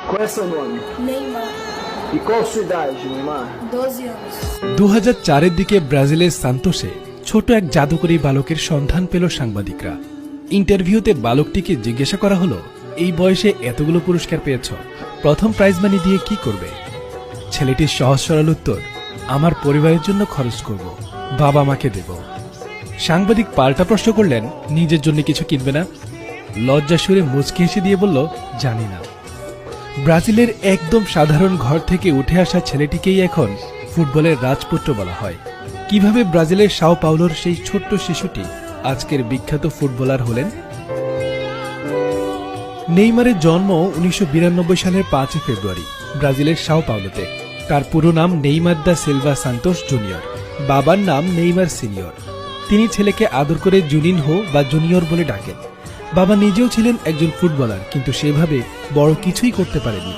Qual é seu nome? Neymar, E qual a sua idade, Neymar? 12 anos. 2004-এর দিকে ব্রাজিলের সান্তোসে ছোট এক জাদুকরী বালকের সন্ধান পেল সাংবাদিকরা। ইন্টারভিউতে বালকটিকে জিজ্ঞাসা করা হলো, এই বয়সে এতগুলো পুরস্কার পেয়েছ, প্রথম প্রাইজ মানি দিয়ে কি করবে? ছেলেটির সহজ সরল উত্তর, আমার পরিবারের জন্য খরচ করব, বাবা মাকে দেব। সাংবাদিক পাল্টা প্রশ্ন করলেন, নিজের জন্য কিছু কিনবে না? লজ্জা সুরে মুচকি হেসে দিয়ে বলল, জানি না। ব্রাজিলের একদম সাধারণ ঘর থেকে উঠে আসা ছেলেটিকেই এখন ফুটবলের রাজপুত্র বলা হয়। কিভাবে ব্রাজিলের সাও পাওলোর সেই ছোট্ট শিশুটি আজকের বিখ্যাত ফুটবলার হলেন? নেইমারের জন্ম 1992 সালের 5 ফেব্রুয়ারি ব্রাজিলের সাও পাওলোতে। তার পুরো নাম Neymar da Silva Santos junior. বাবার নাম নেইমার সিনিয়র। তিনি ছেলেকে আদর করে জুনিনহো বা জুনিয়র বলে ডাকেন। বাবা নিজেও ছিলেন একজন ফুটবলার, কিন্তু সেভাবে বড় কিছুই করতে পারেনি।